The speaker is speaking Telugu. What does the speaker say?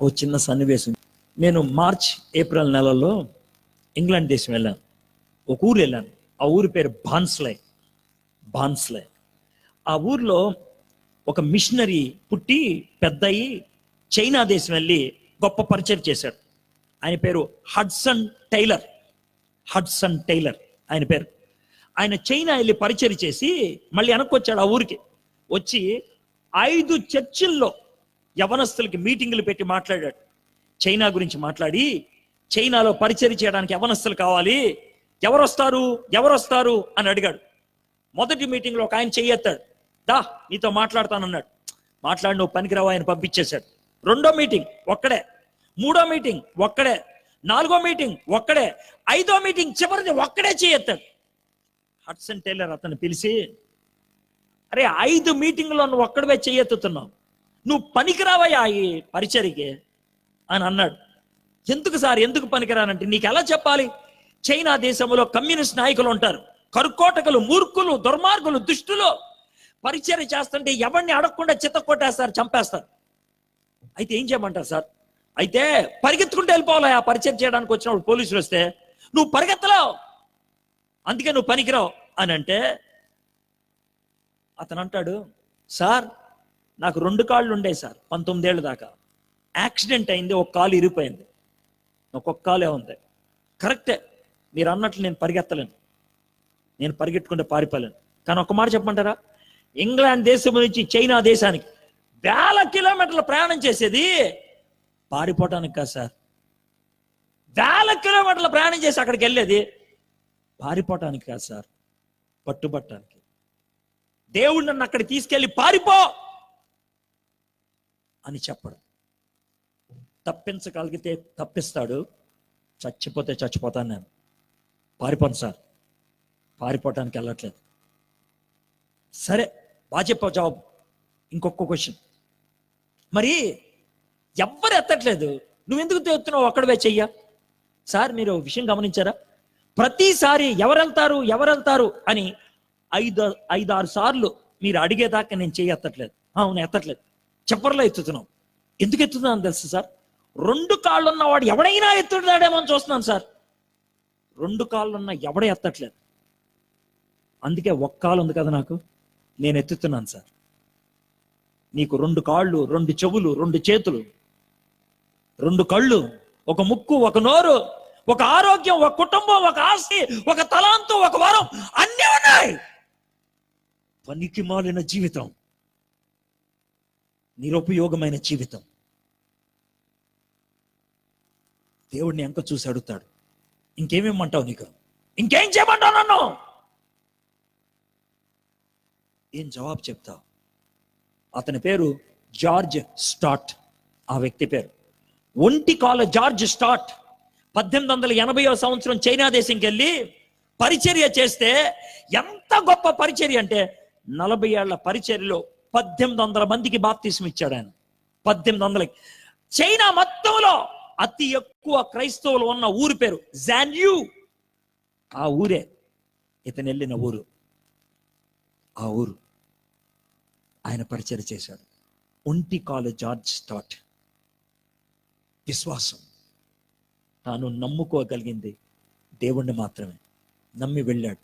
ఓ చిన్న సన్నివేశం. నేను మార్చ్ ఏప్రిల్ నెలలో ఇంగ్లాండ్ దేశం వెళ్ళాను. ఒక ఊరు వెళ్ళాను. ఆ ఊరి పేరు బాన్స్లే. ఆ ఊర్లో ఒక మిషనరీ పుట్టి పెద్దయి చైనా దేశం వెళ్ళి గొప్ప పరిచయం చేశాడు. ఆయన పేరు హడ్సన్ టైలర్ ఆయన పేరు. ఆయన చైనా వెళ్ళి పరిచయం చేసి మళ్ళీ వెనక్కి వచ్చాడు. ఆ ఊరికి వచ్చి 5 చర్చిల్లో యవనస్తులకి మీటింగులు పెట్టి మాట్లాడాడు. చైనా గురించి మాట్లాడి, చైనాలో పరిచయం చేయడానికి యవనస్తులు కావాలి, ఎవరు వస్తారు అని అడిగాడు. మొదటి మీటింగ్లో ఒక ఆయన చెయ్యెత్తాడు. దా నీతో మాట్లాడతానన్నాడు. మాట్లాడి నువ్వు పనికిరావు ఆయన పంపించేశాడు. 2వ మీటింగ్ ఒక్కడే, 3వ మీటింగ్ ఒక్కడే, 4వ మీటింగ్ ఒక్కడే, 5వ మీటింగ్ చివరిది ఒక్కడే చెయ్యెత్తాడు. హడ్సన్ టైలర్ అతను పిలిచి, అరే 5 మీటింగ్లో నువ్వు ఒక్కడవే చెయ్యెత్తుతున్నావు, నువ్వు పనికిరావయ్యా ఈ పరిచర్యకి అని అన్నాడు. ఎందుకు సార్, ఎందుకు పనికిరానంటే, నీకు ఎలా చెప్పాలి? చైనా దేశంలో కమ్యూనిస్ట్ నాయకులు ఉంటారు, కరుకోటకులు, మూర్ఖులు, దుర్మార్గులు, దుష్టులు. పరిచర్య చేస్తుంటే ఎవరిని అడగకుండా చిత్త కొట్టేస్తారు, చంపేస్తారు. అయితే ఏం చేయమంటారు సార్? అయితే పరిగెత్తుకుంటూ వెళ్ళిపోవాలి. ఆ పరిచయం చేయడానికి వచ్చినప్పుడు పోలీసులు వస్తే నువ్వు పరిగెత్తలేవు, అందుకే నువ్వు పనికిరావు అని అంటే, అతను అంటాడు, సార్ నాకు 2 కాళ్ళు ఉండే సార్ 19 ఏళ్ళ దాకా. యాక్సిడెంట్ అయింది, ఒక కాలు ఇరిగిపోయింది, ఒక్కొక్క కాలే ఉంది. కరెక్టే, మీరు అన్నట్లు నేను పరిగెత్తలేను, నేను పరిగెట్టుకుంటే పారిపోలేను. కానీ ఒక్క మాట చెప్పమంటారా? ఇంగ్లాండ్ దేశం నుంచి చైనా దేశానికి 1000 కిలోమీటర్ల ప్రయాణం చేసేది పారిపోవటానికి కాదు సార్. 1000 కిలోమీటర్ల ప్రయాణం చేసి అక్కడికి వెళ్ళేది పారిపోవటానికి కాదు సార్, పట్టుబట్టడానికి. దేవుడు నన్ను అక్కడికి తీసుకెళ్ళి పారిపో అని చెప్పడు. తప్పించగలిగితే తప్పిస్తాడు, చచ్చిపోతే చచ్చిపోతాను. నేను పారిపోను సార్, పారిపోవటానికి వెళ్ళట్లేదు. సరే, బాగా చెప్పావు జవాబు. ఇంకొక క్వశ్చన్, మరి ఎవ్వరు ఎత్తట్లేదు, నువ్వెందుకు ఎత్తున్నావు ఒక్కడవే చెయ్య? సార్ మీరు విషయం గమనించారా? ప్రతిసారి ఎవరెళ్తారు అని 5-6 సార్లు మీరు అడిగేదాకా నేను చెయ్యి ఎత్తట్లేదు. అవును, ఎత్తట్లేదు. చివరిలో ఎత్తుతున్నావు. ఎందుకు ఎత్తుతున్నాను తెలుసు సార్? 2 కాళ్ళు ఉన్నవాడు ఎవడైనా ఎత్తుతాడేమో అని చూస్తున్నాను సార్. 2 కాళ్ళు ఉన్న ఎవడ ఎత్తట్లేదు. అందుకే 1 కాలు ఉంది కదా నాకు, నేను ఎత్తుతున్నాను సార్. నీకు 2 కాళ్ళు, 2 చెవులు, 2 చేతులు, 2 కళ్ళు, 1 ముక్కు, 1 నోరు, 1 ఆరోగ్యం, 1 కుటుంబం, 1 ఆస్తి, 1 తలాంతు, 1 వరం, అన్నీ ఉన్నాయి. పనికి మాలిన జీవితం, నిరుపయోగమైన జీవితం. దేవుడిని ఎంక చూసి అడుగుతాడు, ఇంకేమేమంటావు? నీకు ఇంకేం చేయమంటావు? నన్ను ఏం జవాబు చెప్తావు? అతని పేరు జార్జ్ స్టాట్. ఆ వ్యక్తి పేరు ఒంటి కాల జార్జ్ స్టాట్. 1880వ సంవత్సరం చైనా దేశంకి వెళ్ళి పరిచర్య చేస్తే ఎంత గొప్ప పరిచర్య అంటే, 40 ఏళ్ల పరిచర్యలో 1800 మందికి బాప్తిస్మం ఇచ్చాడు ఆయన. 1800. చైనా మొత్తంలో అతి ఎక్కువ క్రైస్తవులు ఉన్న ఊరి పేరు జాన్యూ. ఆ ఊరే ఇతను వెళ్ళిన ఊరు. ఆ ఊరు ఆయన పరిచర్య చేశాడు. ఒంటి కాలు జార్జ్ స్టాట్. విశ్వాసం, తాను నమ్ముకోగలిగింది దేవుణ్ణి మాత్రమే. నమ్మి వెళ్ళాడు.